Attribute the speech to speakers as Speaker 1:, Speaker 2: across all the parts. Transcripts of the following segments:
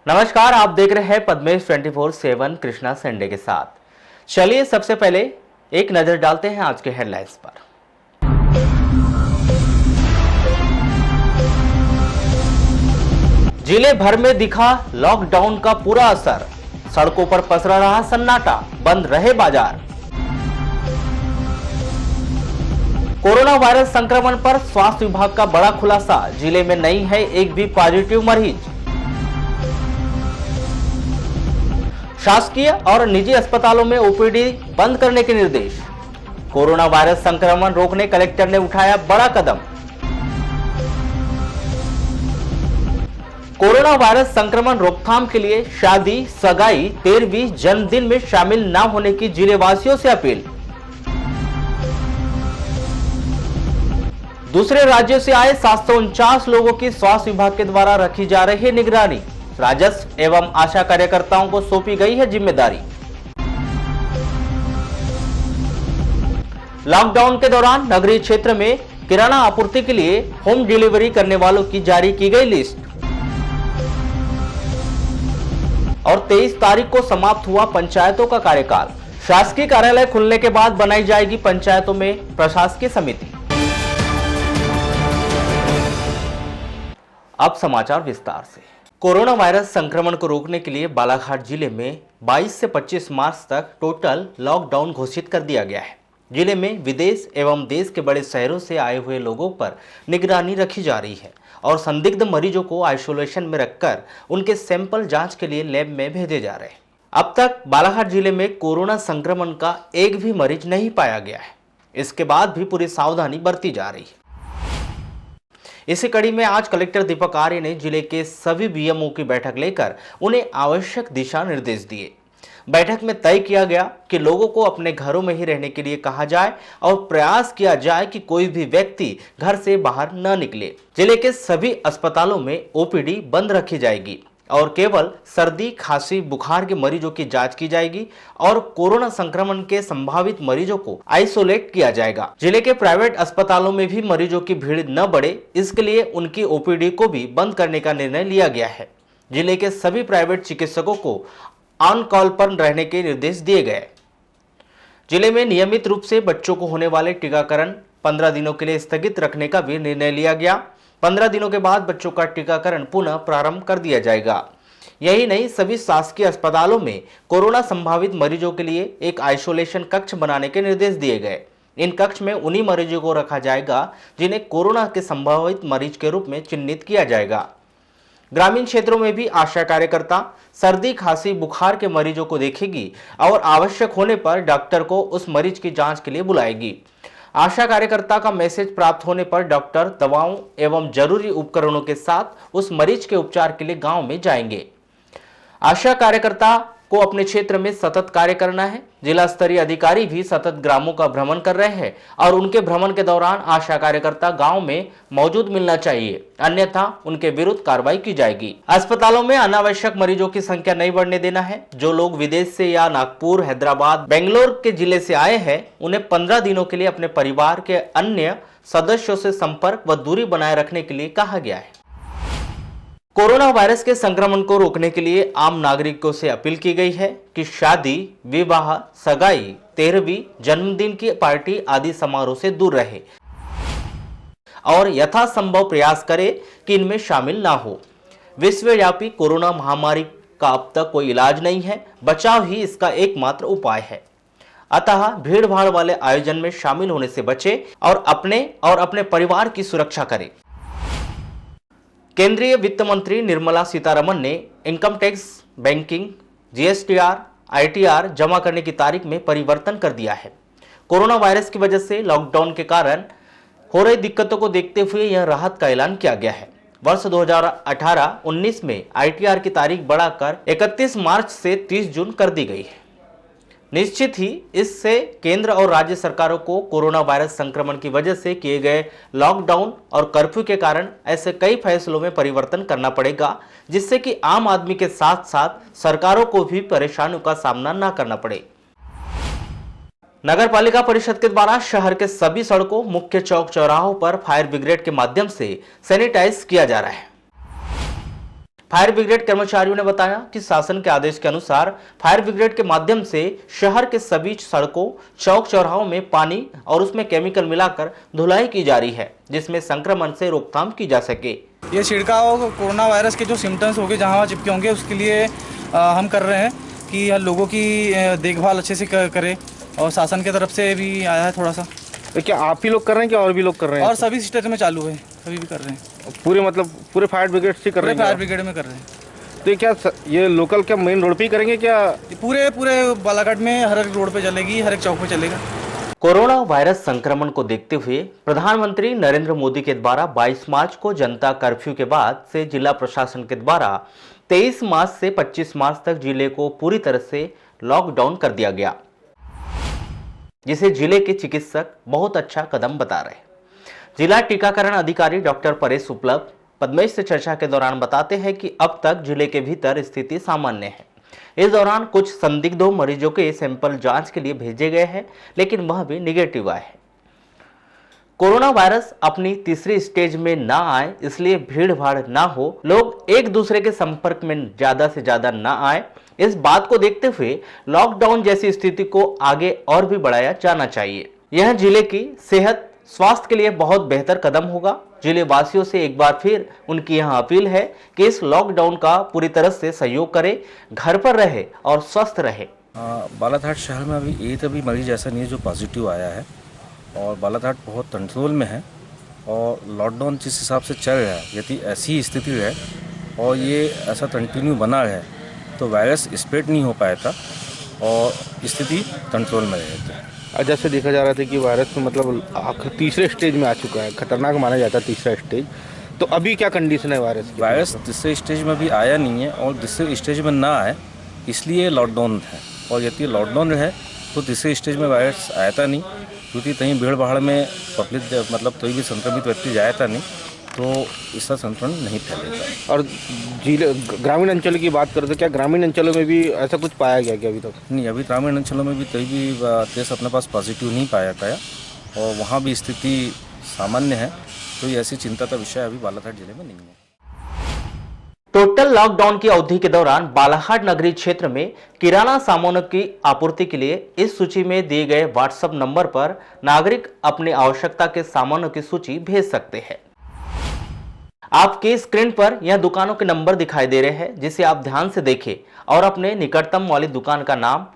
Speaker 1: नमस्कार, आप देख रहे हैं पद्मेश 24/7 कृष्णा संडे के साथ। चलिए सबसे पहले एक नजर डालते हैं आज के हेडलाइंस पर। जिले भर में दिखा लॉकडाउन का पूरा असर, सड़कों पर पसरा रहा सन्नाटा, बंद रहे बाजार। कोरोना वायरस संक्रमण पर स्वास्थ्य विभाग का बड़ा खुलासा, जिले में नहीं है एक भी पॉजिटिव मरीज। शासकीय और निजी अस्पतालों में ओपीडी बंद करने के निर्देश, कोरोना वायरस संक्रमण रोकने कलेक्टर ने उठाया बड़ा कदम। कोरोना वायरस संक्रमण रोकथाम के लिए शादी, सगाई, 13वीं जन्मदिन में शामिल न होने की जिलेवासियों से अपील। दूसरे राज्यों से आए 749 लोगों की स्वास्थ्य विभाग के द्वारा रखी जा रही है निगरानी, राजस्व एवं आशा कार्यकर्ताओं को सौंपी गई है जिम्मेदारी। लॉकडाउन के दौरान नगरीय क्षेत्र में किराना आपूर्ति के लिए होम डिलीवरी करने वालों की जारी की गई लिस्ट। और 23 तारीख को समाप्त हुआ पंचायतों का कार्यकाल, शासकीय कार्यालय खुलने के बाद बनाई जाएगी पंचायतों में प्रशासकीय समिति। अब समाचार विस्तार से। कोरोना वायरस संक्रमण को रोकने के लिए बालाघाट जिले में 22 से 25 मार्च तक टोटल लॉकडाउन घोषित कर दिया गया है। जिले में विदेश एवं देश के बड़े शहरों से आए हुए लोगों पर निगरानी रखी जा रही है और संदिग्ध मरीजों को आइसोलेशन में रखकर उनके सैंपल जांच के लिए लैब में भेजे जा रहे हैं। अब तक बालाघाट जिले में कोरोना संक्रमण का एक भी मरीज नहीं पाया गया है। इसके बाद भी पूरी सावधानी बरती जा रही है। इसी कड़ी में आज कलेक्टर दीपक आर्य ने जिले के सभी बीएमओ की बैठक लेकर उन्हें आवश्यक दिशा निर्देश दिए। बैठक में तय किया गया कि लोगों को अपने घरों में ही रहने के लिए कहा जाए और प्रयास किया जाए कि कोई भी व्यक्ति घर से बाहर न निकले। जिले के सभी अस्पतालों में ओपीडी बंद रखी जाएगी और केवल सर्दी, खांसी, बुखार के मरीजों की जांच की जाएगी और कोरोना संक्रमण के संभावित मरीजों को आइसोलेट किया जाएगा। जिले के प्राइवेट अस्पतालों में भी मरीजों की भीड़ न बढ़े, इसके लिए उनकी ओपीडी को भी बंद करने का निर्णय लिया गया है। जिले के सभी प्राइवेट चिकित्सकों को ऑन कॉल पर रहने के निर्देश दिए गए। जिले में नियमित रूप से बच्चों को होने वाले टीकाकरण 15 दिनों के लिए स्थगित रखने का भी निर्णय लिया गया। 15 दिनों के बाद बच्चों का टीकाकरण पुनः प्रारंभ कर दिया जाएगा। यही नहीं, सभी शासकीय अस्पतालों में कोरोना संभावित मरीजों के लिए एक आइसोलेशन कक्ष बनाने के निर्देश दिए गए। इन कक्ष में उन्हीं मरीजों को रखा जाएगा जिन्हें कोरोना के संभावित मरीज के रूप में चिन्हित किया जाएगा। ग्रामीण क्षेत्रों में भी आशा कार्यकर्ता सर्दी, खांसी, बुखार के मरीजों को देखेगी और आवश्यक होने पर डॉक्टर को उस मरीज की जांच के लिए बुलाएगी। आशा कार्यकर्ता का मैसेज प्राप्त होने पर डॉक्टर दवाओं एवं जरूरी उपकरणों के साथ उस मरीज के उपचार के लिए गांव में जाएंगे। आशा कार्यकर्ता को अपने क्षेत्र में सतत कार्य करना है। जिला स्तरीय अधिकारी भी सतत ग्रामों का भ्रमण कर रहे हैं और उनके भ्रमण के दौरान आशा कार्यकर्ता गांव में मौजूद मिलना चाहिए, अन्यथा उनके विरुद्ध कार्रवाई की जाएगी। अस्पतालों में अनावश्यक मरीजों की संख्या नहीं बढ़ने देना है। जो लोग विदेश से या नागपुर, हैदराबाद, बेंगलोर के जिले से आए हैं, उन्हें 15 दिनों के लिए अपने परिवार के अन्य सदस्यों से संपर्क व दूरी बनाए रखने के लिए कहा गया है। कोरोना वायरस के संक्रमण को रोकने के लिए आम नागरिकों से अपील की गई है कि शादी, विवाह, सगाई, 13वीं जन्मदिन की पार्टी आदि समारोह से दूर रहे और यथासंभव प्रयास करें कि इनमें शामिल ना हो। विश्वव्यापी कोरोना महामारी का अब तक कोई इलाज नहीं है, बचाव ही इसका एकमात्र उपाय है। अतः भीड़ भाड़ वाले आयोजन में शामिल होने से बचें और अपने परिवार की सुरक्षा करें। केंद्रीय वित्त मंत्री निर्मला सीतारमण ने income tax, banking, GSTR, ITR जमा करने की तारीख में परिवर्तन कर दिया है। कोरोना वायरस की वजह से लॉकडाउन के कारण हो रही दिक्कतों को देखते हुए यह राहत का ऐलान किया गया है। वर्ष 2018-19 में आईटीआर की तारीख बढ़ाकर 31 मार्च से 30 जून कर दी गई है। निश्चित ही इससे केंद्र और राज्य सरकारों को कोरोना वायरस संक्रमण की वजह से किए गए लॉकडाउन और कर्फ्यू के कारण ऐसे कई फैसलों में परिवर्तन करना पड़ेगा, जिससे कि आम आदमी के साथ साथ सरकारों को भी परेशानियों का सामना न करना पड़े। नगर पालिका परिषद के द्वारा शहर के सभी सड़कों, मुख्य चौक चौराहों पर फायर ब्रिगेड के माध्यम से सैनिटाइज किया जा रहा है। फायर ब्रिगेड कर्मचारियों ने बताया कि शासन के आदेश के अनुसार फायर ब्रिगेड के माध्यम से शहर के सभी सड़कों, चौक चौराहों में पानी और उसमें केमिकल मिलाकर धुलाई की जा रही है, जिसमें संक्रमण से रोकथाम की जा सके।
Speaker 2: ये छिड़काव कोरोना वायरस के जो सिम्टम्स होंगे, जहाँ चिपके होंगे, उसके लिए हम कर रहे हैं कि लोगों की देखभाल अच्छे से करें, और शासन की तरफ से भी आया है थोड़ा सा।
Speaker 3: तो क्या आप ही लोग कर रहे हैं, क्या और भी लोग कर रहे हैं?
Speaker 2: और सभी स्टेट में चालू है, सभी भी कर रहे हैं।
Speaker 3: पूरे मतलब पूरे फायर ब्रिगेड से कर रहे हैं?
Speaker 2: फायर ब्रिगेड में कर रहे हैं।
Speaker 3: तो क्या ये लोकल क्या मेन रोड पे ही करेंगे क्या?
Speaker 2: पूरे बालाघाट में हर एक रोड पे चलेगी, हर एक चौक पे चलेगा।
Speaker 1: कोरोना वायरस संक्रमण को देखते हुए प्रधानमंत्री नरेंद्र मोदी के द्वारा 22 मार्च को जनता कर्फ्यू के बाद से जिला प्रशासन के द्वारा 23 मार्च से 25 मार्च तक जिले को पूरी तरह से लॉकडाउन कर दिया गया, जिसे जिले के चिकित्सक बहुत अच्छा कदम बता रहे। जिला टीकाकरण अधिकारी डॉक्टर परेश उपलब्ध पद्मेश से चर्चा के दौरान बताते हैं कि अब तक जिले के भीतर स्थिति सामान्य है। इस दौरान कुछ संदिग्ध मरीजों के सैंपल जांच के लिए भेजे गए हैं, लेकिन वह भी निगेटिव आए हैं। कोरोना वायरस अपनी तीसरी स्टेज में ना आए, इसलिए भीड़ भाड़ ना हो, लोग एक दूसरे के संपर्क में ज्यादा से ज्यादा ना आए, इस बात को देखते हुए लॉकडाउन जैसी स्थिति को आगे और भी बढ़ाया जाना चाहिए। यह जिले की सेहत स्वास्थ्य के लिए बहुत बेहतर कदम होगा। जिले वासियों से एक बार फिर उनकी यह अपील है कि इस लॉकडाउन का पूरी तरह से सहयोग करें, घर पर रहे और स्वस्थ रहे।
Speaker 4: बालाघाट शहर में अभी मरीज ऐसा नहीं है जो पॉजिटिव आया है, और बालाघाट बहुत कंट्रोल में है। और लॉकडाउन जिस हिसाब से चल रहा है, यदि ऐसी स्थिति रहे और ये ऐसा कंटिन्यू बना रहे तो वायरस स्प्रेड नहीं हो पाएगा और स्थिति कंट्रोल में रहेगी।
Speaker 3: जैसे देखा जा रहा था कि वायरस तो मतलब आखिर तीसरे स्टेज में आ चुका है, खतरनाक माना जाता है तीसरा स्टेज, तो अभी क्या कंडीशन है वायरस की?
Speaker 4: वायरस तीसरे स्टेज में भी आया नहीं है, और तीसरे स्टेज में ना आए इसलिए लॉकडाउन है। और यदि लॉकडाउन रहे तो तीसरे स्टेज में वायरस आया था नहीं, क्योंकि कहीं भीड़ भाड़ में पब्लिक मतलब कोई भी संक्रमित व्यक्ति जाया था नहीं, तो इसका संक्रमण नहीं फैलेगा।
Speaker 3: और जिले ग्रामीण अंचल की बात करें तो क्या ग्रामीण अंचलों में भी ऐसा कुछ पाया गया क्या अभी तक?
Speaker 4: नहीं, अभी ग्रामीण अंचलों में भी कोई भी केस अपने पास पॉजिटिव नहीं पाया गया, और वहाँ भी स्थिति सामान्य है। तो ऐसी चिंता का विषय अभी बालाघाट जिले में नहीं है।
Speaker 1: टोटल लॉकडाउन की अवधि के दौरान बालाघाट नगरीय क्षेत्र में किराना सामानों की आपूर्ति के लिए इस सूची में दिए गए व्हाट्सएप नंबर पर नागरिक अपनी आवश्यकता के सामानों की सूची भेज सकते हैं। आपके स्क्रीन पर यह दुकानों के नंबर दिखाई दे रहे हैं, जिसे आप ध्यान से देखें और अपने निकटतम वाली दुकान का नाम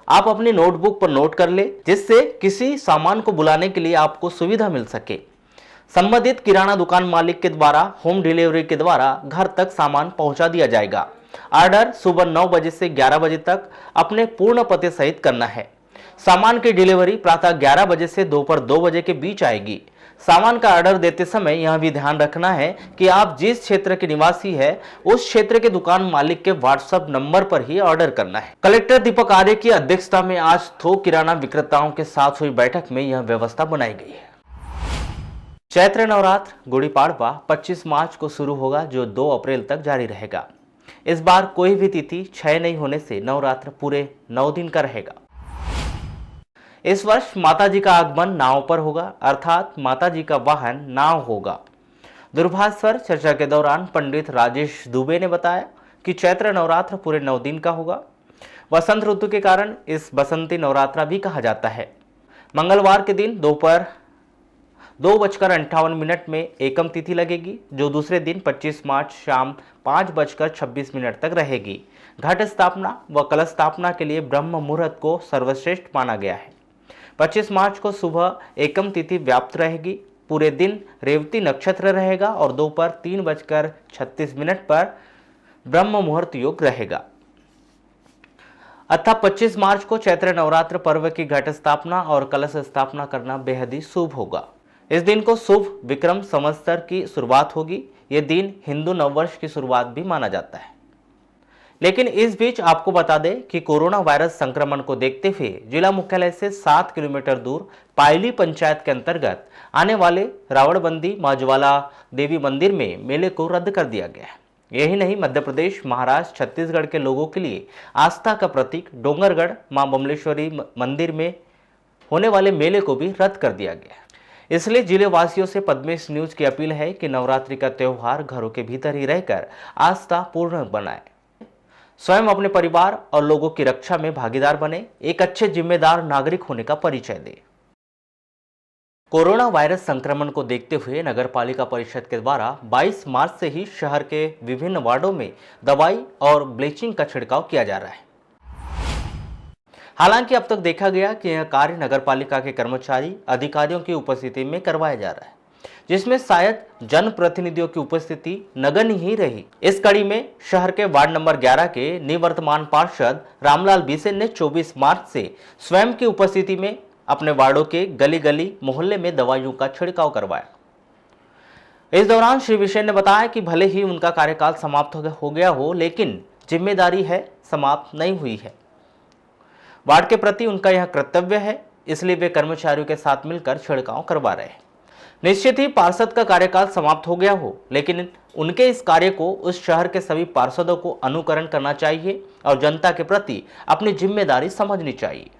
Speaker 1: आप अपनी नोटबुक पर नोट कर ले, जिससे किसी सामान को बुलाने के लिए आपको सुविधा मिल सके। संबंधित किराना दुकान मालिक के द्वारा होम डिलीवरी के द्वारा घर तक सामान पहुंचा दिया जाएगा। ऑर्डर सुबह 9 बजे से 11 बजे तक अपने पूर्ण पते सहित करना है। सामान की डिलीवरी प्रातः 11 बजे से दोपहर 2 बजे के बीच आएगी। सामान का ऑर्डर देते समय यह भी ध्यान रखना है कि आप जिस क्षेत्र के निवासी है उस क्षेत्र के दुकान मालिक के व्हाट्सएप नंबर पर ही ऑर्डर करना है। कलेक्टर दीपक आर्य की अध्यक्षता में आज थोक किराना विक्रेताओं के साथ हुई बैठक में यह व्यवस्था बनाई गई है। चैत्र नवरात्र गुड़ी पाड़वा 25 मार्च को शुरू होगा, जो 2 अप्रैल तक जारी रहेगा। इस बार कोई भी तिथि क्षय नहीं होने से नवरात्र पूरे 9 दिन का रहेगा। इस वर्ष माताजी का आगमन नाव पर होगा, अर्थात माताजी का वाहन नाव होगा। दूरभाष पर चर्चा के दौरान पंडित राजेश दुबे ने बताया कि चैत्र नवरात्र पूरे 9 दिन का होगा। वसंत ऋतु के कारण इस बसंती नवरात्रा भी कहा जाता है। मंगलवार के दिन दोपहर 2:58 में एकम तिथि लगेगी, जो दूसरे दिन 25 मार्च शाम 5:26 तक रहेगी। घट स्थापना व कलश स्थापना के लिए ब्रह्म मुहूर्त को सर्वश्रेष्ठ माना गया है। 25 मार्च को सुबह एकम तिथि व्याप्त रहेगी। पूरे दिन रेवती नक्षत्र रहेगा और दोपहर 3:36 पर ब्रह्म मुहूर्त योग रहेगा। अतः 25 मार्च को चैत्र नवरात्र पर्व की घट स्थापना और कलश स्थापना करना बेहद ही शुभ होगा। इस दिन को शुभ विक्रम संवत्सर की शुरुआत होगी। यह दिन हिंदू नववर्ष की शुरुआत भी माना जाता है। लेकिन इस बीच आपको बता दें कि कोरोना वायरस संक्रमण को देखते हुए जिला मुख्यालय से 7 किलोमीटर दूर पायली पंचायत के अंतर्गत आने वाले रावणबंदी मां ज्वाला देवी मंदिर में मेले को रद्द कर दिया गया है। यही नहीं, मध्य प्रदेश, महाराष्ट्र, छत्तीसगढ़ के लोगों के लिए आस्था का प्रतीक डोंगरगढ़ मां बमलेश्वरी मंदिर में होने वाले मेले को भी रद्द कर दिया गया है। इसलिए जिले वासियों से पद्मेश न्यूज की अपील है कि नवरात्रि का त्योहार घरों के भीतर ही रहकर आस्था पूर्ण बनाए, स्वयं अपने परिवार और लोगों की रक्षा में भागीदार बने, एक अच्छे जिम्मेदार नागरिक होने का परिचय दे। कोरोना वायरस संक्रमण को देखते हुए नगर पालिका परिषद के द्वारा 22 मार्च से ही शहर के विभिन्न वार्डों में दवाई और ब्लीचिंग का छिड़काव किया जा रहा है। हालांकि अब तक देखा गया कि यह कार्य नगर पालिका के कर्मचारी अधिकारियों की उपस्थिति में करवाया जा रहा है, जिसमें शायद जनप्रतिनिधियों की उपस्थिति नगण्य ही रही। इस कड़ी में शहर के वार्ड नंबर 11 के निवर्तमान पार्षद रामलाल बिसेन ने 24 मार्च से स्वयं की उपस्थिति में अपने वार्डों के गली गली मोहल्ले में दवाइयों का छिड़काव करवाया। इस दौरान श्री बिसेन ने बताया कि भले ही उनका कार्यकाल समाप्त हो गया हो, लेकिन जिम्मेदारी है समाप्त नहीं हुई है। वार्ड के प्रति उनका यह कर्तव्य है, इसलिए वे कर्मचारियों के साथ मिलकर छिड़काव करवा रहे हैं। निश्चित ही पार्षद का कार्यकाल समाप्त हो गया हो, लेकिन उनके इस कार्य को उस शहर के सभी पार्षदों को अनुकरण करना चाहिए और जनता के प्रति अपनी जिम्मेदारी समझनी चाहिए।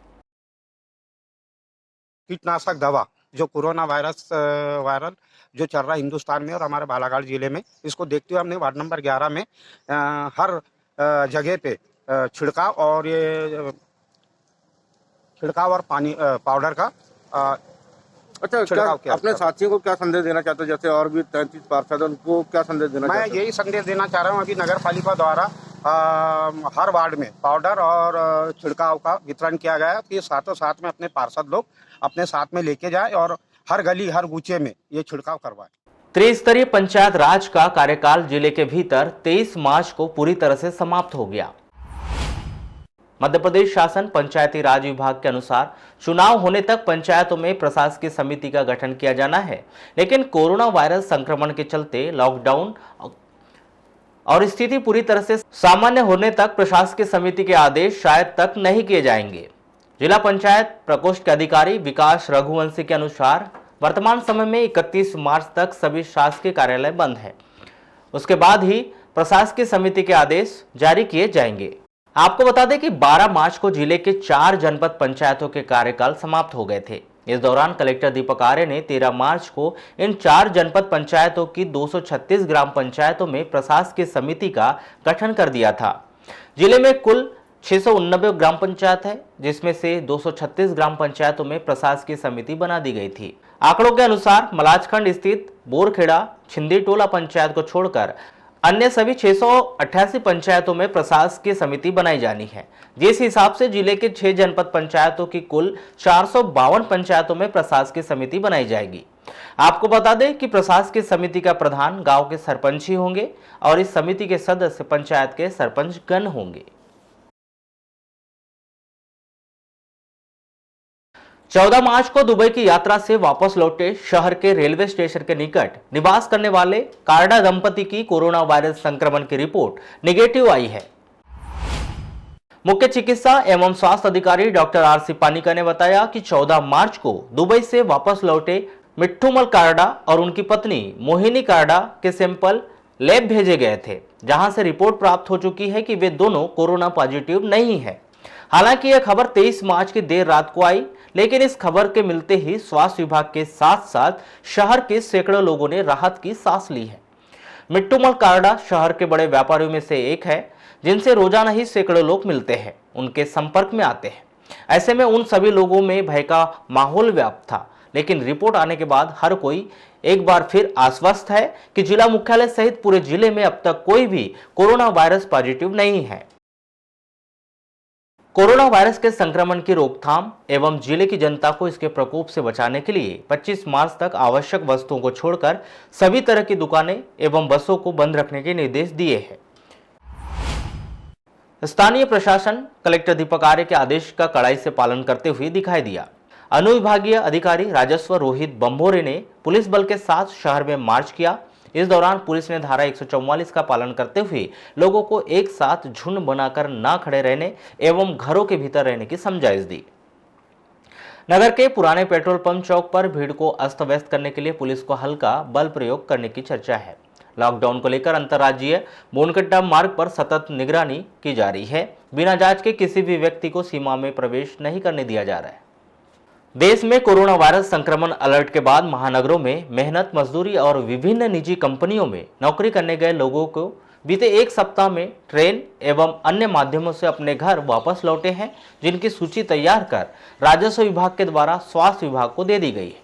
Speaker 5: कीटनाशक दवा जो कोरोना वायरल जो चल रहा है हिंदुस्तान में और हमारे बालाघाट जिले में, इसको देखते हुए हमने वार्ड नंबर 11 में हर जगह पे छिड़काव और पानी पाउडर का
Speaker 3: अच्छा, अपने साथियों को क्या संदेश देना चाहते हो, जैसे और भी 33 पार्षद उनको क्या संदेश देना चाहते हो?
Speaker 5: मैं यही संदेश देना चाह रहा हूँ कि नगर पालिका द्वारा हर वार्ड में पाउडर और छिड़काव का वितरण किया गया कि साथों साथ में अपने पार्षद लोग अपने साथ में लेके जाए और हर गली हर गुच्छे में ये छिड़काव करवाए।
Speaker 1: त्रिस्तरीय पंचायत राज का कार्यकाल जिले के भीतर 23 मार्च को पूरी तरह से समाप्त हो गया। मध्य प्रदेश शासन पंचायती राज विभाग के अनुसार चुनाव होने तक पंचायतों में प्रशासकीय समिति का गठन किया जाना है, लेकिन कोरोना वायरस संक्रमण के चलते लॉकडाउन और स्थिति पूरी तरह से सामान्य होने तक प्रशासकीय समिति के आदेश शायद तक नहीं किए जाएंगे। जिला पंचायत प्रकोष्ठ के अधिकारी विकास रघुवंशी के अनुसार वर्तमान समय में 31 मार्च तक सभी शासकीय कार्यालय बंद है। उसके बाद ही प्रशासकीय समिति के आदेश जारी किए जाएंगे। आपको बता दें कि 12 मार्च को जिले के 4 जनपद पंचायतों के कार्यकाल समाप्त हो गए थे। इस दौरान कलेक्टर दीपक आर्य ने 13 मार्च को इन 4 जनपद पंचायतों की 236 ग्राम पंचायतों में प्रशासकीय समिति का गठन कर दिया था। जिले में कुल 689 ग्राम पंचायत है, जिसमें से 236 ग्राम पंचायतों में प्रशासकीय समिति बना दी गई थी। आंकड़ों के अनुसार मलाजखंड स्थित बोरखेड़ा छिंदी टोला पंचायत को छोड़कर अन्य सभी 688 पंचायतों में प्रशासकीय समिति बनाई जानी है। जिस हिसाब से जिले के 6 जनपद पंचायतों की कुल 452 पंचायतों में प्रशासकीय समिति बनाई जाएगी। आपको बता दें कि प्रशासकीय समिति का प्रधान गांव के सरपंच ही होंगे और इस समिति के सदस्य पंचायत के सरपंचगण होंगे। 14 मार्च को दुबई की यात्रा से वापस लौटे शहर के रेलवे स्टेशन के निकट निवास करने वाले कार्डा दंपति की कोरोना वायरस संक्रमण की रिपोर्ट निगेटिव आई है। मुख्य चिकित्सा एवं स्वास्थ्य अधिकारी डॉक्टर आर.सी. पानिका ने बताया कि 14 मार्च को दुबई से वापस लौटे मिट्ठूमल कार्डा और उनकी पत्नी मोहिनी कार्डा के सैंपल लैब भेजे गए थे, जहां से रिपोर्ट प्राप्त हो चुकी है कि वे दोनों कोरोना पॉजिटिव नहीं है। हालांकि यह खबर 23 मार्च की देर रात को आई, लेकिन इस खबर के मिलते ही स्वास्थ्य विभाग के साथ साथ शहर के सैकड़ों लोगों ने राहत की सांस ली है। मिट्ठूमल कार्डा शहर के बड़े व्यापारियों में से एक है, जिनसे रोजाना ही सैकड़ों लोग मिलते हैं, उनके संपर्क में आते हैं। ऐसे में उन सभी लोगों में भय का माहौल व्याप्त था, लेकिन रिपोर्ट आने के बाद हर कोई एक बार फिर आश्वस्त है कि जिला मुख्यालय सहित पूरे जिले में अब तक कोई भी कोरोना वायरस पॉजिटिव नहीं है। कोरोना वायरस के संक्रमण की रोकथाम एवं जिले की जनता को इसके प्रकोप से बचाने के लिए 25 मार्च तक आवश्यक वस्तुओं को छोड़कर सभी तरह की दुकानें एवं बसों को बंद रखने के निर्देश दिए हैं। स्थानीय प्रशासन कलेक्टर दीपक आर्य के आदेश का कड़ाई से पालन करते हुए दिखाई दिया। अनुविभागीय अधिकारी राजस्व रोहित बंभोरे ने पुलिस बल के साथ शहर में मार्च किया। इस दौरान पुलिस ने धारा 144 का पालन करते हुए लोगों को एक साथ झुंड बनाकर ना खड़े रहने एवं घरों के भीतर रहने की समझाइश दी। नगर के पुराने पेट्रोल पंप चौक पर भीड़ को अस्त व्यस्त करने के लिए पुलिस को हल्का बल प्रयोग करने की चर्चा है। लॉकडाउन को लेकर अंतर्राज्यीय बोनकट्टा मार्ग पर सतत निगरानी की जा रही है। बिना जांच के किसी भी व्यक्ति को सीमा में प्रवेश नहीं करने दिया जा रहा है। देश में कोरोना वायरस संक्रमण अलर्ट के बाद महानगरों में मेहनत मजदूरी और विभिन्न निजी कंपनियों में नौकरी करने गए लोगों को बीते एक सप्ताह में ट्रेन एवं अन्य माध्यमों से अपने घर वापस लौटे हैं, जिनकी सूची तैयार कर राजस्व विभाग के द्वारा स्वास्थ्य विभाग को दे दी गई है।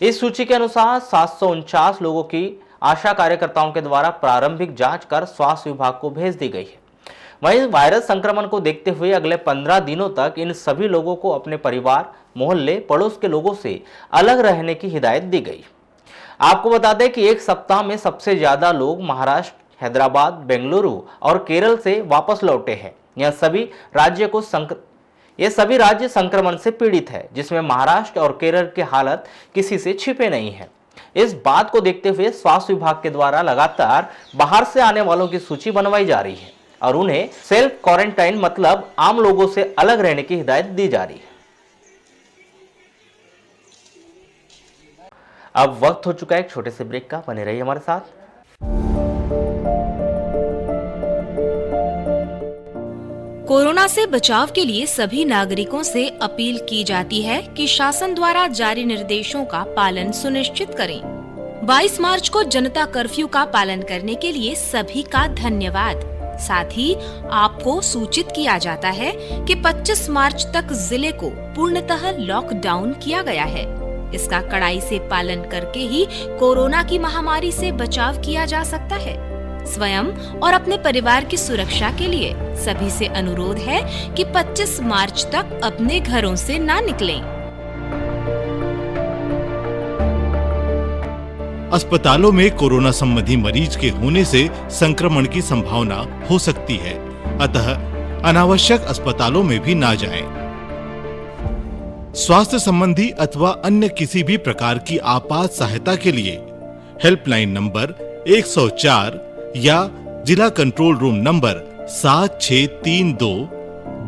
Speaker 1: इस सूची के अनुसार 749 लोगों की आशा कार्यकर्ताओं के द्वारा प्रारंभिक जांच कर स्वास्थ्य विभाग को भेज दी गई है। वहीं वायरस संक्रमण को देखते हुए अगले 15 दिनों तक इन सभी लोगों को अपने परिवार, मोहल्ले, पड़ोस के लोगों से अलग रहने की हिदायत दी गई। आपको बता दें कि एक सप्ताह में सबसे ज्यादा लोग महाराष्ट्र, हैदराबाद, बेंगलुरु और केरल से वापस लौटे हैं। यह सभी राज्य संक्रमण से पीड़ित है, जिसमें महाराष्ट्र और केरल की हालत किसी से छिपे नहीं है। इस बात को देखते हुए स्वास्थ्य विभाग के द्वारा लगातार बाहर से आने वालों की सूची बनवाई जा रही है और उन्हें सेल्फ क्वारंटाइन मतलब आम लोगों से अलग रहने की हिदायत दी जा रही है। अब वक्त हो चुका है एक छोटे से ब्रेक का, बने रहिए हमारे साथ।
Speaker 6: कोरोना से बचाव के लिए सभी नागरिकों से अपील की जाती है कि शासन द्वारा जारी निर्देशों का पालन सुनिश्चित करें। 22 मार्च को जनता कर्फ्यू का पालन करने के लिए सभी का धन्यवाद। साथ ही आपको सूचित किया जाता है कि 25 मार्च तक जिले को पूर्णतः लॉकडाउन किया गया है। इसका कड़ाई से पालन करके ही कोरोना की महामारी से बचाव किया जा सकता है। स्वयं और अपने परिवार की सुरक्षा के लिए सभी से अनुरोध है कि 25 मार्च तक अपने घरों से ना निकलें।
Speaker 7: अस्पतालों में कोरोना संबंधी मरीज के होने से संक्रमण की संभावना हो सकती है, अतः अनावश्यक अस्पतालों में भी ना जाएं। स्वास्थ्य संबंधी अथवा अन्य किसी भी प्रकार की आपात सहायता के लिए हेल्पलाइन नंबर 104 या जिला कंट्रोल रूम नंबर 7632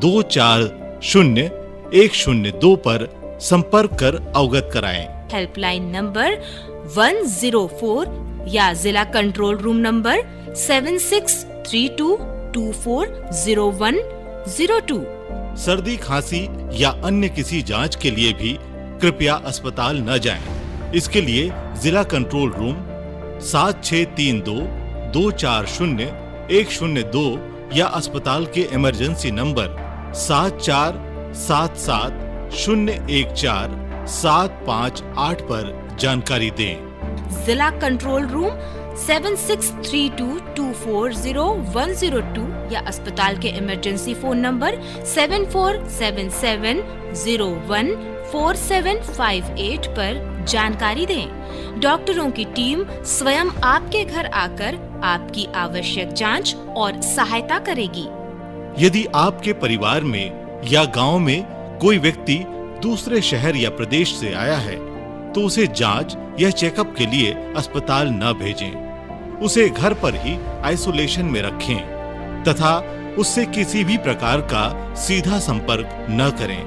Speaker 7: 240 102 पर संपर्क कर अवगत कराएं।
Speaker 6: हेल्पलाइन नंबर 104 या जिला कंट्रोल रूम नंबर 7632 240102।
Speaker 7: सर्दी, खांसी या अन्य किसी जांच के लिए भी कृपया अस्पताल न जाएं। इसके लिए जिला कंट्रोल रूम 7632 240 102 या अस्पताल के इमरजेंसी नंबर 7477 014 758 पर जानकारी दें।
Speaker 6: जिला कंट्रोल रूम 7632 240102 या अस्पताल के इमरजेंसी फोन नंबर 7477014758 पर जानकारी दें। डॉक्टरों की टीम स्वयं आपके घर आकर आपकी आवश्यक जांच और सहायता करेगी।
Speaker 7: यदि आपके परिवार में या गांव में कोई व्यक्ति दूसरे शहर या प्रदेश से आया है तो उसे जांच या चेकअप के लिए अस्पताल न भेजें। उसे घर पर ही आइसोलेशन में रखें तथा उससे किसी भी प्रकार का सीधा संपर्क न करें।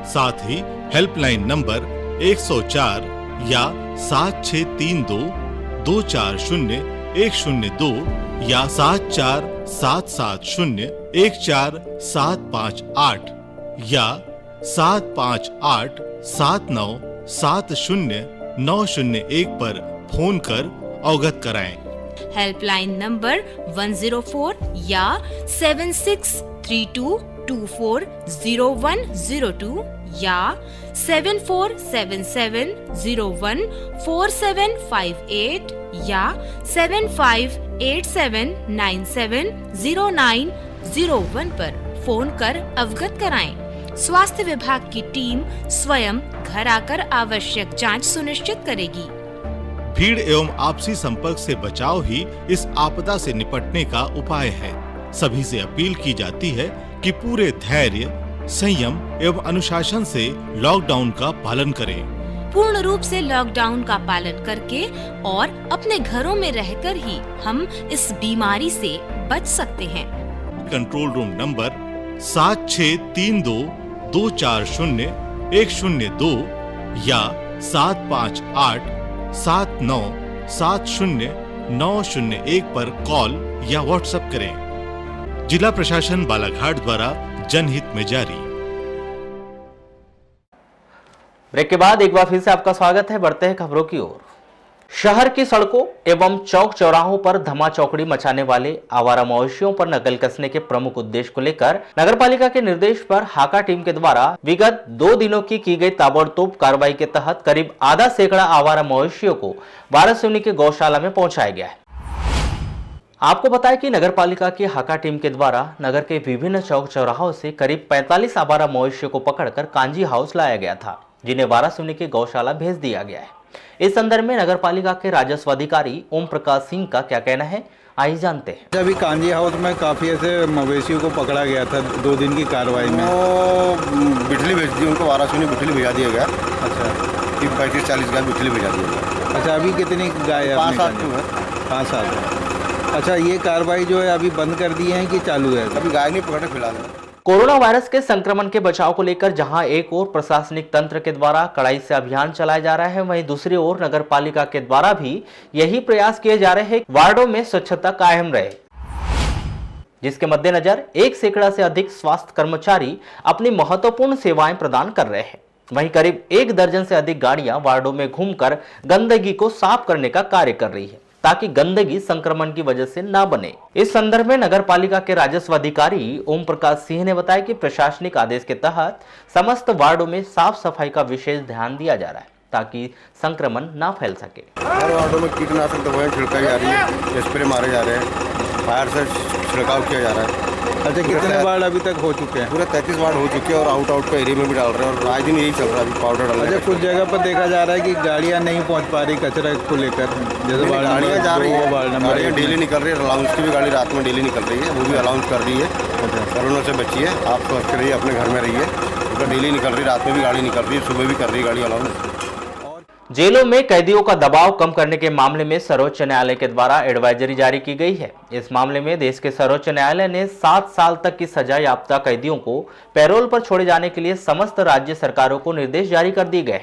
Speaker 7: साथ ही हेल्पलाइन नंबर 104 या 7632 240 102 या 7477 14758 या 758 79 70 901 पर फोन कर अवगत कराएं।
Speaker 6: हेल्पलाइन नंबर 104 या 7632 240102 या 7477014758 या 7587970901 पर फोन कर अवगत कराएं। स्वास्थ्य विभाग की टीम स्वयं घर आकर आवश्यक जांच सुनिश्चित करेगी।
Speaker 7: भीड़ एवं आपसी संपर्क से बचाव ही इस आपदा से निपटने का उपाय है। सभी से अपील की जाती है कि पूरे धैर्य, संयम एवं अनुशासन से लॉकडाउन का पालन करें।
Speaker 6: पूर्ण रूप से लॉकडाउन का पालन करके और अपने घरों में रहकर ही हम इस बीमारी से बच सकते हैं।
Speaker 7: कंट्रोल रूम नंबर 7632 240 102 या 758 79 70 901 पर कॉल या व्हाट्सएप करें। जिला प्रशासन बालाघाट द्वारा जनहित में जारी।
Speaker 1: ब्रेक के बाद एक बार फिर से आपका स्वागत है। बढ़ते हैं खबरों की ओर। शहर की सड़कों एवं चौक चौराहों पर धमाचौकड़ी मचाने वाले आवारा मवेशियों पर नकल कसने के प्रमुख उद्देश्य को लेकर नगरपालिका के निर्देश पर हाका टीम के द्वारा विगत 2 दिनों की गई ताबड़तोड़ कार्रवाई के तहत करीब आधा सैकड़ा आवारा मवेशियों को वारासिवनी के गौशाला में पहुंचाया गया है। आपको बताएं कि नगरपालिका की हाका टीम के द्वारा नगर के विभिन्न चौक चौराहों से करीब 45 आवारा मवेशियों को पकड़कर कांजी हाउस लाया गया था, जिन्हें वारासिवनी के गौशाला भेज दिया गया है। इस संदर्भ में नगरपालिका के राजस्व अधिकारी ओम प्रकाश सिंह का क्या कहना है, आइए जानते हैं।
Speaker 8: अभी कांजी हाउस में काफ़ी ऐसे मवेशियों को पकड़ा गया था 2 दिन की कार्रवाई में।
Speaker 9: वो बिठली भेज दी, उनको वारासिवनी बिठली भेजा दिया गया।
Speaker 8: अच्छा,
Speaker 9: 35-40 गाय बिठली भेजा दिया गया।
Speaker 8: अच्छा, अभी कितनी गाय है?
Speaker 9: 5-7 है।
Speaker 8: 5-7। अच्छा, ये कार्रवाई जो है अभी बंद कर दी है कि चालू है?
Speaker 9: अभी गाय नहीं पकड़े फिलहाल।
Speaker 1: कोरोना वायरस के संक्रमण के बचाव को लेकर जहां एक ओर प्रशासनिक तंत्र के द्वारा कड़ाई से अभियान चलाया जा रहा है, वहीं दूसरी ओर नगर पालिका के द्वारा भी यही प्रयास किए जा रहे हैं वार्डों में स्वच्छता कायम रहे, जिसके मद्देनजर 1 सैकड़ा से अधिक स्वास्थ्य कर्मचारी अपनी महत्वपूर्ण सेवाएं प्रदान कर रहे हैं। वहीं करीब 1 दर्जन से अधिक गाड़ियां वार्डों में घूमकर गंदगी को साफ करने का कार्य कर रही है, ताकि गंदगी संक्रमण की वजह से ना बने। इस संदर्भ में नगर पालिका के राजस्व अधिकारी ओम प्रकाश सिंह ने बताया कि प्रशासनिक आदेश के तहत समस्त वार्डों में साफ सफाई का विशेष ध्यान दिया जा रहा है, ताकि संक्रमण ना फैल सके।
Speaker 9: हर वार्डों में कीटनाशक दवाएं छिड़काई जा रही है, स्प्रे मारे जा रहे हैं, फायर से छिड़काव किया जा रहा है।
Speaker 8: अच्छा, कितने वार्ड अभी तक हो चुके हैं?
Speaker 9: पूरे 33 वार्ड हो चुके हैं और आउट का एरिया में भी डाल रहे हैं और आज दिन यही चल रहा है, अभी पाउडर डाल रहे हैं।
Speaker 8: अच्छा, कुछ जगह पर देखा जा रहा है कि गाड़ियाँ नहीं पहुँच पा रही कचरा को लेकर, जैसे
Speaker 9: गाड़ियाँ जा रही है, गाड़ियाँ
Speaker 8: वार्ड
Speaker 9: डेली निकल रही है। अलाउंस की भी गाड़ी रात में डेली निकल रही है, वो भी अलाउंस कर रही है। कोरोना से बचिए, आप स्वस्थ रहिए, अपने घर में रहिए। उनका डेली निकल रही है, रात में भी गाड़ी निकल रही है, सुबह भी कर रही है गाड़ी अलाउंस।
Speaker 1: जेलों में कैदियों का दबाव कम करने के मामले में सर्वोच्च न्यायालय के द्वारा एडवाइजरी जारी की गई है। इस मामले में देश के सर्वोच्च न्यायालय ने 7 साल तक की सजा याफ्ता कैदियों को पैरोल पर छोड़े जाने के लिए समस्त राज्य सरकारों को निर्देश जारी कर दिए गए।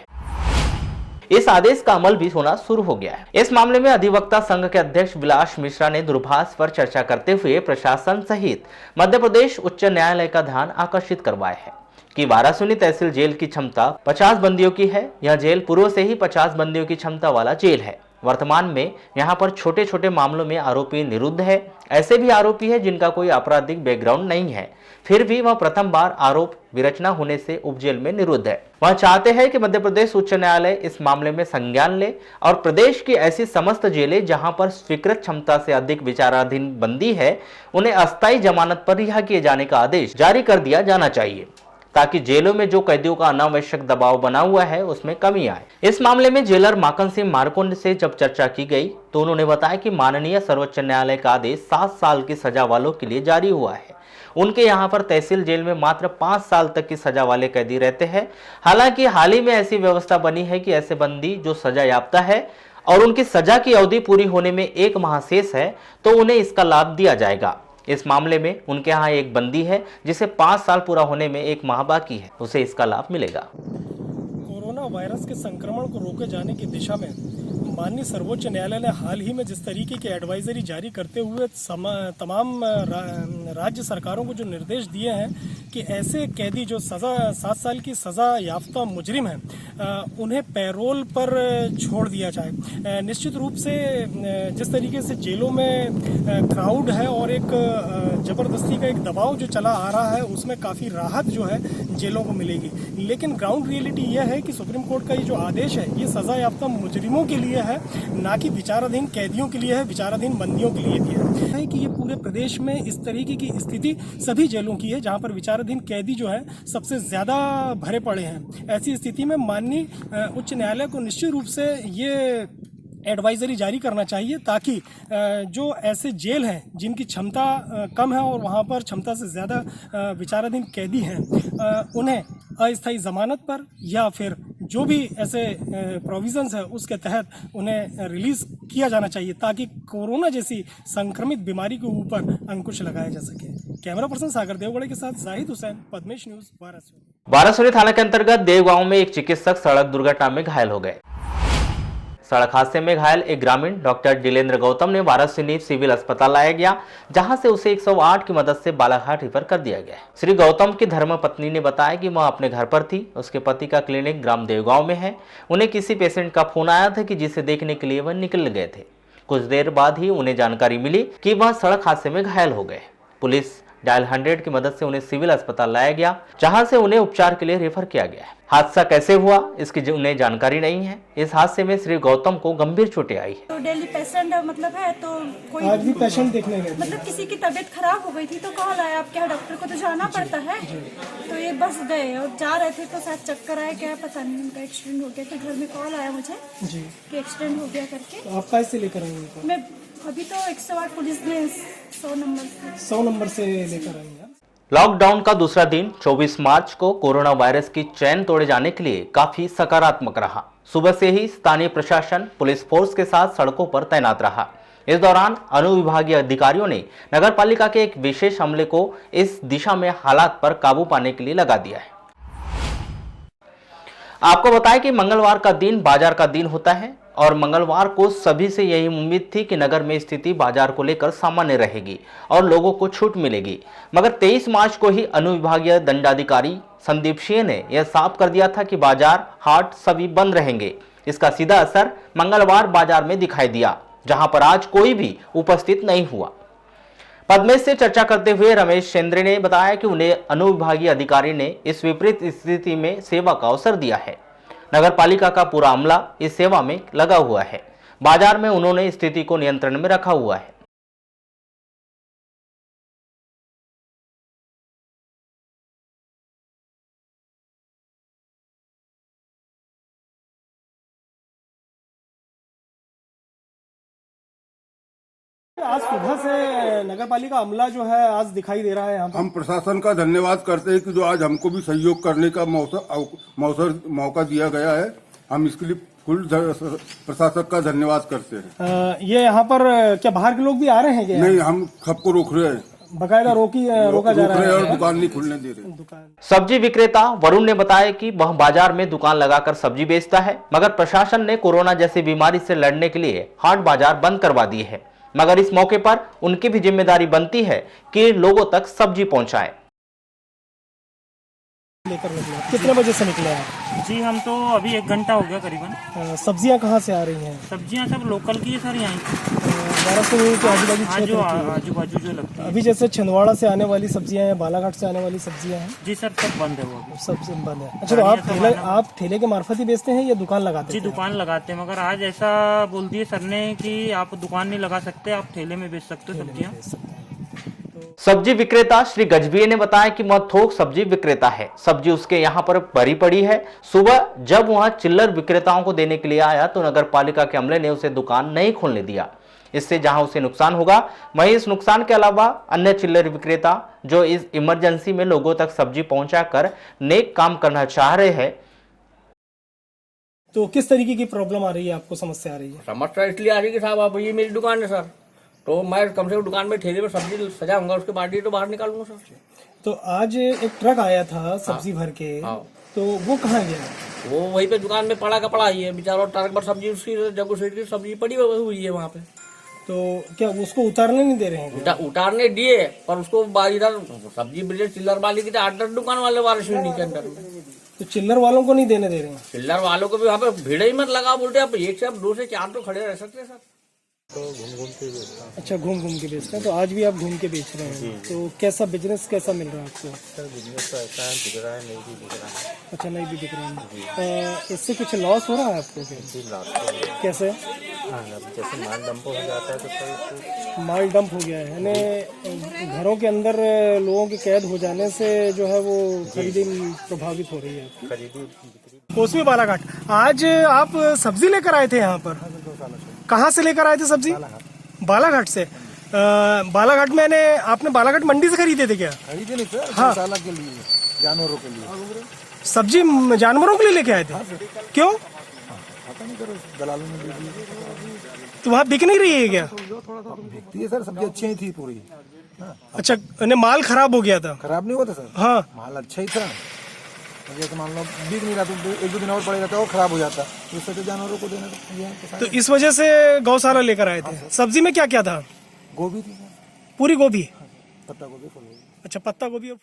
Speaker 1: इस आदेश का अमल भी होना शुरू हो गया है। इस मामले में अधिवक्ता संघ के अध्यक्ष विलास मिश्रा ने दूरभाष पर चर्चा करते हुए प्रशासन सहित मध्य प्रदेश उच्च न्यायालय का ध्यान आकर्षित करवाया है कि वारासिवनी तहसील जेल की क्षमता 50 बंदियों की है। यह जेल पूर्व से ही 50 बंदियों की क्षमता वाला जेल है। वर्तमान में यहाँ पर छोटे छोटे मामलों में आरोपी निरुद्ध है। ऐसे भी आरोपी है जिनका कोई आपराधिक बैकग्राउंड नहीं है, फिर भी वह प्रथम बार आरोप विरचना होने से उपजेल में निरुद्ध है। वह चाहते हैं कि मध्य प्रदेश उच्च न्यायालय इस मामले में संज्ञान ले और प्रदेश की ऐसी समस्त जेलें जहां पर स्वीकृत क्षमता से अधिक विचाराधीन बंदी है, उन्हें अस्थायी जमानत पर रिहा किए जाने का आदेश जारी कर दिया जाना चाहिए, ताकि जेलों में जो कैदियों का अनावश्यक दबाव बना हुआ है उसमें कमी आए। इस मामले में जेलर माखन सिंह मार्कोंड से जब चर्चा की गई तो उन्होंने बताया कि माननीय सर्वोच्च न्यायालय का आदेश 7 साल की सजा वालों के लिए जारी हुआ है। उनके यहाँ पर तहसील जेल में मात्र 5 साल तक की सजा वाले कैदी रहते हैं। हालांकि हाल ही में ऐसी व्यवस्था बनी है कि ऐसे बंदी जो सजा याफ्ता है और उनकी सजा की अवधि पूरी होने में 1 माह शेष है तो उन्हें इसका लाभ दिया जाएगा। इस मामले में उनके यहाँ एक बंदी है जिसे 5 साल पूरा होने में 1 माह बाकी है, उसे इसका लाभ मिलेगा।
Speaker 10: कोरोना वायरस के संक्रमण को रोके जाने की दिशा में माननीय सर्वोच्च न्यायालय ने हाल ही में जिस तरीके की एडवाइजरी जारी करते हुए तमाम राज्य सरकारों को जो निर्देश दिए हैं कि ऐसे कैदी जो 7 साल की सज़ा याफ्ता मुजरिम हैं उन्हें पैरोल पर छोड़ दिया जाए। निश्चित रूप से जिस तरीके से जेलों में क्राउड है और एक ज़बरदस्ती का एक दबाव जो चला आ रहा है उसमें काफ़ी राहत जो है जेलों को मिलेगी, लेकिन ग्राउंड रियलिटी यह है कि सुप्रीम कोर्ट का ये जो आदेश है ये सज़ा याफ्ता मुजरिमों के लिए है, ना कि विचाराधीन कैदियों के लिए है, विचाराधीन बंदियों के लिए भी है कि ये पूरे प्रदेश में इस तरीके की स्थिति सभी जेलों की है जहां पर विचाराधीन कैदी जो है सबसे ज़्यादा भरे पड़े हैं। ऐसी स्थिति में माननीय उच्च न्यायालय को निश्चित रूप से ये एडवाइजरी जारी करना चाहिए ताकि जो ऐसे जेल हैं जिनकी क्षमता कम है और वहाँ पर क्षमता से ज़्यादा विचाराधीन कैदी हैं उन्हें अस्थायी ज़मानत पर या फिर जो भी ऐसे प्रोविज़न्स है उसके तहत उन्हें रिलीज़ किया जाना चाहिए ताकि कोरोना जैसी संक्रमित बीमारी के ऊपर अंकुश लगाया जा सके। कैमरा पर्सन सागर देवगढ़े के साथ जाहिद हुसैन, पद्मेश न्यूज़, वारासिवनी।
Speaker 1: वारासिवनी थाना के अंतर्गत देव गांव में एक चिकित्सक सड़क दुर्घटना में घायल हो गए। सड़क हादसे में घायल एक ग्रामीण डॉक्टर दिलेंद्र गौतम ने वाराणसी सिविल अस्पताल लाया गया, जहां से उसे 108 की मदद से बालाघाट रिफर कर दिया गया। श्री गौतम की धर्मपत्नी ने बताया कि वह अपने घर पर थी। उसके पति का क्लिनिक ग्राम देवगांव में है। उन्हें किसी पेशेंट का फोन आया था कि जिसे देखने के लिए वह निकल गए थे। कुछ देर बाद ही उन्हें जानकारी मिली कि वह सड़क हादसे में घायल हो गए। पुलिस डायल 100 की मदद से उन्हें सिविल अस्पताल लाया गया, जहां से उन्हें उपचार के लिए रेफर किया गया है। हादसा कैसे हुआ इसकी उन्हें जानकारी नहीं है। इस हादसे में श्री गौतम को गंभीर चोटें आई है।
Speaker 11: तो डेली पेशेंट मतलब है, तो कोई
Speaker 10: आज भी पेशेंट देखने गए
Speaker 11: मतलब किसी की तबीयत खराब हो गई थी तो कॉल आया, आप क्या डॉक्टर को तो जाना पड़ता है। तो ये बस गए और जा रहे थे तो शायद चक्कर आया, क्या पता नहीं, उनका एक्सीडेंट हो गया। तो घर में कॉल आया मुझे कि एक्सीडेंट हो गया करके।
Speaker 10: तो आप कैसे लेकर आएंगे?
Speaker 11: मैं अभी तो 108 पुलिस ने 100 नंबर से
Speaker 10: लेकर आएंगे।
Speaker 1: लॉकडाउन का दूसरा दिन 24 मार्च को कोरोना वायरस की चैन तोड़े जाने के लिए काफी सकारात्मक रहा। सुबह से ही स्थानीय प्रशासन पुलिस फोर्स के साथ सड़कों पर तैनात रहा। इस दौरान अनुविभागीय अधिकारियों ने नगरपालिका के एक विशेष अमले को इस दिशा में हालात पर काबू पाने के लिए लगा दिया है। आपको बताएं कि मंगलवार का दिन बाजार का दिन होता है और मंगलवार को सभी से यही उम्मीद थी कि नगर में स्थिति बाजार को लेकर सामान्य रहेगी और लोगों को छूट मिलेगी। मगर 23 मार्च को ही अनुविभागीय दंडाधिकारी संदीप सिंह ने यह साफ कर दिया था कि बाजार हाट सभी बंद रहेंगे। इसका सीधा असर मंगलवार बाजार में दिखाई दिया, जहां पर आज कोई भी उपस्थित नहीं हुआ। पद्मेश से चर्चा करते हुए रमेश चंद्र ने बताया कि उन्हें अनुविभागीय अधिकारी ने इस विपरीत स्थिति में सेवा का अवसर दिया है। नगरपालिका का पूरा अमला इस सेवा में लगा हुआ है। बाजार में उन्होंने स्थिति को नियंत्रण में रखा हुआ है।
Speaker 10: आज सुबह से नगरपालिका अमला जो है आज दिखाई दे रहा है यहाँ पर।
Speaker 12: हम प्रशासन का धन्यवाद करते हैं कि जो आज हमको भी सहयोग करने का मौका दिया गया है। हम इसके लिए फुल प्रशासन का धन्यवाद करते हैं।
Speaker 10: ये यहाँ पर क्या बाहर के लोग भी आ रहे हैं क्या?
Speaker 12: नहीं, हम सबको रोक रहे हैं,
Speaker 10: बकायदा रोका जा रहा है
Speaker 12: और दुकान नहीं खुलने दे रहे।
Speaker 1: सब्जी विक्रेता वरुण ने बताया कि वह बाजार में दुकान लगाकर सब्जी बेचता है, मगर प्रशासन ने कोरोना जैसी बीमारी से लड़ने के लिए हाट बाजार बंद करवा दिए है। मगर इस मौके पर उनकी भी जिम्मेदारी बनती है कि लोगों तक सब्जी पहुंचाएं।
Speaker 10: कितने बजे से निकले हैं?
Speaker 13: जी हम तो अभी 1 घंटा हो गया करीबन।
Speaker 10: सब्जियां कहाँ से आ रही हैं?
Speaker 13: सब्जियां सब लोकल की है सर, यहाँ आजू बाजू जो लगती है।
Speaker 10: अभी जैसे छिंदवाड़ा से आने वाली सब्जियां हैं, बालाघाट से आने वाली सब्जियां हैं।
Speaker 13: जी सर, सब बंद है, वो
Speaker 10: सब बंद है। अच्छा, तो आप ठेले के मार्फत ही बेचते हैं या दुकान लगाते हैं?
Speaker 13: जी दुकान लगाते हैं, मगर आज ऐसा बोल दिए सर ने कि आप दुकान नहीं लगा सकते, आप ठेले में बेच सकते हो सब्जियाँ।
Speaker 1: सब्जी विक्रेता श्री गजबीये ने बताया कि वह थोक सब्जी विक्रेता है। सब्जी उसके यहाँ पर भरी पड़ी है। सुबह जब वह चिल्लर विक्रेताओं को देने के लिए आया तो नगर पालिका के अमले ने उसे दुकान नहीं खोलने दिया। इससे जहां उसे नुकसान होगा, वहीं इस नुकसान के अलावा अन्य चिल्लर विक्रेता जो इस इमरजेंसी में लोगों तक सब्जी पहुंचाकर नेक काम करना चाह रहे हैं।
Speaker 10: तो किस तरीके की प्रॉब्लम आ रही है, आपको समस्या आ रही है?
Speaker 14: समस्या इसलिए आ रही है कि साहब आप, ये मेरी दुकान है सर, तो मैं कम से कम दुकान में ठेले में सब्जी सजाऊंगा, उसके बाद ही तो बाहर निकालूंगा सर।
Speaker 10: तो आज एक ट्रक आया था सब्जी भर के, तो वो कहाँ गया?
Speaker 14: वो वहीं पे दुकान में पड़ा का पड़ा ही है बेचारा, ट्रक पर सब्जी उसकी जगह से सब्जी पड़ी हुई है वहाँ पे।
Speaker 10: तो क्या उसको उतारने नहीं दे रहे हैं?
Speaker 14: उतारने दिए, पर उसको इधर सब्जी ब्रिजेड चिल्लर वाले की 8-10 दुकान वाले वाले के अंदर में,
Speaker 10: तो चिल्लर वालों को नहीं देने दे रहे हैं?
Speaker 14: चिल्लर वालों को भी वहाँ पे भीड़ ही मत लगा, बोलते आप 1 से 2 से 4 तो खड़े रह सकते हैं सर।
Speaker 10: तो घूम के बेचता। अच्छा, घूम के बेचते हैं। तो आज भी आप घूम के बेच रहे हैं, तो कैसा बिजनेस कैसा मिल रहा है आपको?
Speaker 4: सर बिजनेस तो ऐसा है, बिक रहा है, नहीं भी बिक रहा है।
Speaker 10: अच्छा, नहीं भी बिक रहा है। इससे कुछ लॉस हो रहा है आपको? कैसे?
Speaker 4: जैसे माल डंप हो जाता है तो सर
Speaker 10: माल डंप हो गया है, यानी घरों के अंदर लोगों की कैद हो जाने से जो है वो खरीदी प्रभावित हो रही है। कोसवी बालाघाट, आज आप सब्जी लेकर आए थे यहाँ पर? कहाँ से लेकर आए थे सब्जी? बालाघाट से। बालाघाट में आपने बालाघाट मंडी से खरीदे थे क्या?
Speaker 3: खरीदे नहीं सर,
Speaker 10: हाँ,
Speaker 3: के लिए, जानवरों के लिए
Speaker 10: सब्जी जानवरों के लिए लेके आए थे। क्यों?
Speaker 3: पता नहीं करो, दलालों ने दे दी।
Speaker 10: तो वहाँ बिक नहीं रही है क्या?
Speaker 3: बिकती है सर, सब्जी अच्छी ही थी पूरी।
Speaker 10: अच्छा, माल खराब हो गया था?
Speaker 3: खराब नहीं हुआ था सर,
Speaker 10: हाँ,
Speaker 3: माल अच्छा ही था।
Speaker 2: जैसे मान लो बिक नहीं रहा तो 1-2 दिन और पड़ेगा तो और खराब हो जाता, इससे तो जानवरों को देना
Speaker 10: तो इस वजह से गौशाला लेकर आए थे। सब्जी में क्या क्या था?
Speaker 2: गोभी थी,
Speaker 10: पूरी गोभी,
Speaker 2: पत्ता गोभी, फूल गोभी।
Speaker 10: अच्छा पत्ता गोभी और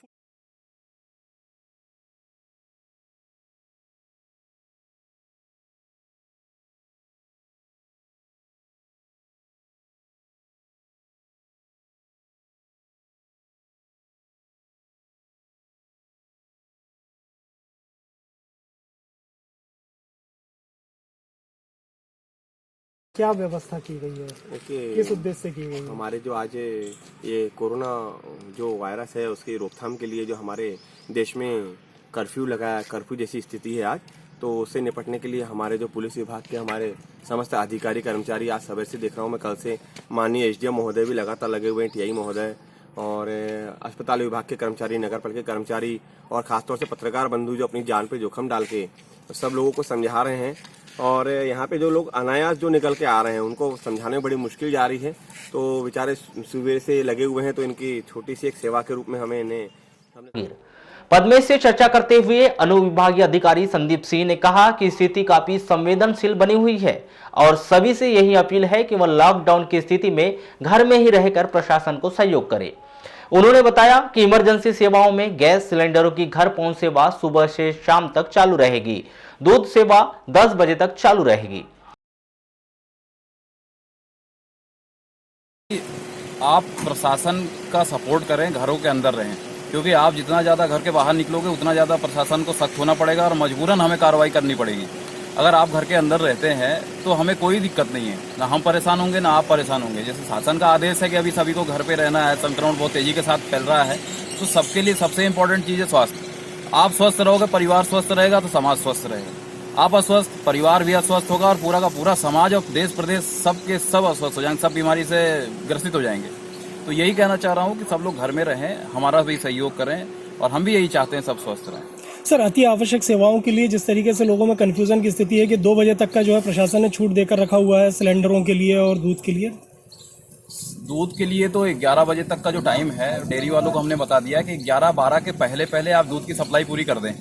Speaker 10: क्या व्यवस्था की गई है? किस उद्देश्य से की गई है?
Speaker 15: हमारे जो आज ये कोरोना जो वायरस है उसकी रोकथाम के लिए जो हमारे देश में कर्फ्यू लगाया, कर्फ्यू जैसी स्थिति है आज, तो उससे निपटने के लिए हमारे जो पुलिस विभाग के हमारे समस्त अधिकारी कर्मचारी आज सवेर से देख रहा हूँ मैं, कल से माननीय SDM महोदय भी लगातार लगे हुए हैं, TI महोदय और अस्पताल विभाग के कर्मचारी, नगर पालिका के कर्मचारी और खासतौर से पत्रकार बंधु जो अपनी जान पे जोखिम डाल के सब लोगों को समझा रहे हैं। और यहाँ पे जो लोग अनायास जो निकल के आ रहे हैं उनको समझाने में बड़ी मुश्किल जा रही है, तो बेचारे सुबह से लगे हुए हैं, तो इनकी छोटी सी एक सेवा के रूप में हमें इन्हें
Speaker 1: पद्मेश से चर्चा करते हुए अनुविभागीय अधिकारी संदीप सिंह ने कहा कि स्थिति काफी संवेदनशील बनी हुई है और सभी से यही अपील है कि वह लॉकडाउन की स्थिति में घर में ही रहकर प्रशासन को सहयोग करे। उन्होंने बताया कि इमरजेंसी सेवाओं में गैस सिलेंडरों की घर पहुंच सेवा सुबह से शाम तक चालू रहेगी, दूध सेवा 10 बजे तक चालू रहेगी।
Speaker 16: आप प्रशासन का सपोर्ट करें, घरों के अंदर रहें, क्योंकि आप जितना ज़्यादा घर के बाहर निकलोगे उतना ज़्यादा प्रशासन को सख्त होना पड़ेगा और मजबूरन हमें कार्रवाई करनी पड़ेगी। अगर आप घर के अंदर रहते हैं तो हमें कोई दिक्कत नहीं है, ना हम परेशान होंगे ना आप परेशान होंगे। जैसे शासन का आदेश है कि अभी सभी को घर पे रहना है, संक्रमण बहुत तेजी के साथ फैल रहा है, तो सबके लिए सबसे इम्पोर्टेंट चीज़ है स्वास्थ्य। आप स्वस्थ रहोगे, परिवार स्वस्थ रहेगा तो समाज स्वस्थ रहेगा। आप अस्वस्थ, परिवार भी अस्वस्थ होगा और पूरा का पूरा समाज और देश प्रदेश सबके सब अस्वस्थ हो जाएंगे, सब बीमारी से ग्रसित हो जाएंगे। तो यही कहना चाह रहा हूँ कि सब लोग घर में रहें, हमारा भी सहयोग करें और हम भी यही चाहते हैं सब स्वस्थ रहें।
Speaker 10: सर, अति आवश्यक सेवाओं के लिए जिस तरीके से लोगों में कंफ्यूजन की स्थिति है कि 2 बजे तक का जो है प्रशासन ने छूट देकर रखा हुआ है सिलेंडरों के लिए और दूध के लिए।
Speaker 16: दूध के लिए तो 11 बजे तक का जो टाइम है, डेयरी वालों को हमने बता दिया कि 11-12 के पहले आप दूध की सप्लाई पूरी कर दें।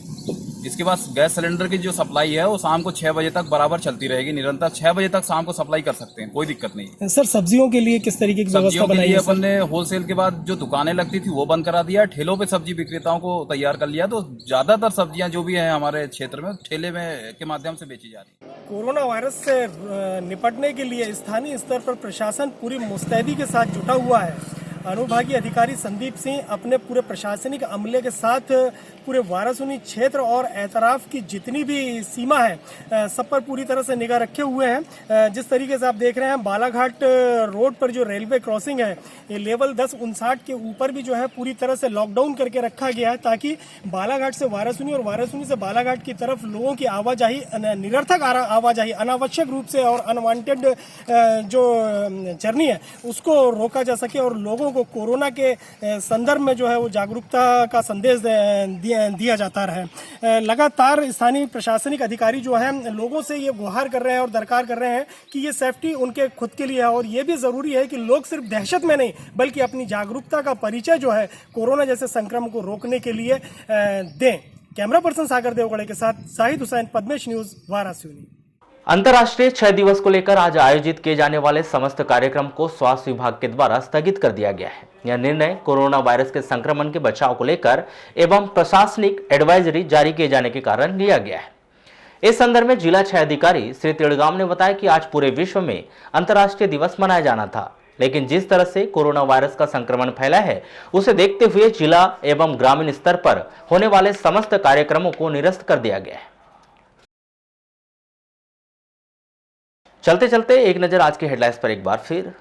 Speaker 16: इसके बाद गैस सिलेंडर की जो सप्लाई है वो शाम को 6 बजे तक बराबर चलती रहेगी, निरंतर 6 बजे तक शाम को सप्लाई कर सकते हैं, कोई दिक्कत नहीं है।
Speaker 10: सर, सब्जियों के लिए किस तरीके की व्यवस्था बनाई है?
Speaker 16: अपन ने होलसेल के बाद जो दुकानें लगती थी वो बंद करा दिया, ठेलों पे सब्जी विक्रेताओं को तैयार कर लिया, तो ज्यादातर सब्जियां जो भी है हमारे क्षेत्र में ठेले में के माध्यम से बेची जा रही है।
Speaker 10: कोरोना वायरस से निपटने के लिए स्थानीय स्तर पर प्रशासन पूरी मुस्तैदी के साथ जुटा हुआ है। अनुविभागीय अधिकारी संदीप सिंह अपने पूरे प्रशासनिक अमले के साथ पूरे वारासूनी क्षेत्र और एतराफ की जितनी भी सीमा है सब पर पूरी तरह से निगाह रखे हुए हैं। जिस तरीके से आप देख रहे हैं बालाघाट रोड पर जो रेलवे क्रॉसिंग है ये लेवल 10-59 के ऊपर भी जो है पूरी तरह से लॉकडाउन करके रखा गया है, ताकि बालाघाट से वारासूनी और वारासूनी से बालाघाट की तरफ लोगों की आवाजाही, निरर्थक आवाजाही, अनावश्यक रूप से और अनवांटेड जो जर्नी है उसको रोका जा सके और लोगों को कोरोना के संदर्भ में जो है वो जागरूकता का संदेश दिया जाता रहे। लगातार स्थानीय प्रशासनिक अधिकारी जो है लोगों से ये गुहार कर रहे हैं और दरकार कर रहे हैं कि ये सेफ्टी उनके खुद के लिए है और ये भी जरूरी है कि लोग सिर्फ दहशत में नहीं बल्कि अपनी जागरूकता का परिचय जो है कोरोना जैसे संक्रमण को रोकने के लिए दें। कैमरा पर्सन सागर देवगढ़े के साथ शाहिद हुसैन, पद्मेश न्यूज, वाराणसी।
Speaker 1: अंतर्राष्ट्रीय क्षय दिवस को लेकर आज आयोजित किए जाने वाले समस्त कार्यक्रम को स्वास्थ्य विभाग के द्वारा स्थगित कर दिया गया है। यह निर्णय कोरोना वायरस के संक्रमण के बचाव को लेकर एवं प्रशासनिक एडवाइजरी जारी किए जाने के कारण लिया गया है। इस संदर्भ में जिला क्षय अधिकारी श्री तिड़गांव ने बताया कि आज पूरे विश्व में अंतर्राष्ट्रीय दिवस मनाया जाना था, लेकिन जिस तरह से कोरोना वायरस का संक्रमण फैला है उसे देखते हुए जिला एवं ग्रामीण स्तर पर होने वाले समस्त कार्यक्रमों को निरस्त कर दिया गया है। चलते चलते एक नजर आज के हेडलाइंस पर एक बार फिर।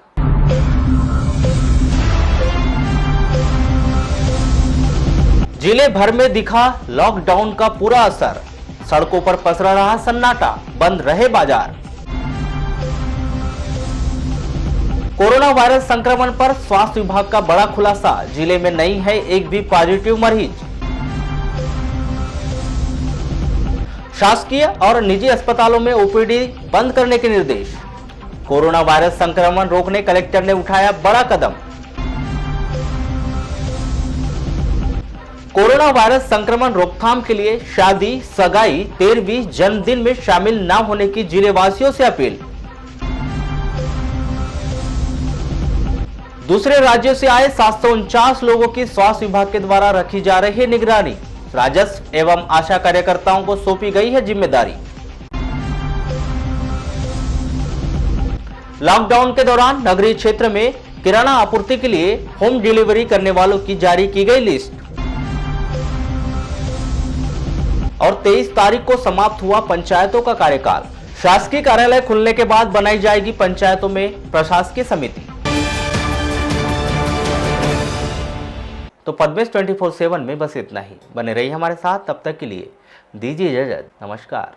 Speaker 1: जिले भर में दिखा लॉकडाउन का पूरा असर, सड़कों पर पसरा रहा सन्नाटा, बंद रहे बाजार। कोरोना वायरस संक्रमण पर स्वास्थ्य विभाग का बड़ा खुलासा, जिले में नहीं है एक भी पॉजिटिव मरीज। शासकीय और निजी अस्पतालों में ओपीडी बंद करने के निर्देश। कोरोना वायरस संक्रमण रोकने कलेक्टर ने उठाया बड़ा कदम। कोरोना वायरस संक्रमण रोकथाम के लिए शादी, सगाई, 13वीं जन्मदिन में शामिल न होने की जिले वासियों से अपील। दूसरे राज्यों से आए 749 लोगों की स्वास्थ्य विभाग के द्वारा रखी जा रही है निगरानी। राजस्व एवं आशा कार्यकर्ताओं को सौंपी गई है जिम्मेदारी। लॉकडाउन के दौरान नगरीय क्षेत्र में किराना आपूर्ति के लिए होम डिलीवरी करने वालों की जारी की गई लिस्ट। और 23 तारीख को समाप्त हुआ पंचायतों का कार्यकाल। शासकीय कार्यालय खुलने के बाद बनाई जाएगी पंचायतों में प्रशासकीय समिति। तो पद्मेश 24/7 में बस इतना ही। बने रहिए हमारे साथ, तब तक के लिए दीजिए इजाजत। नमस्कार।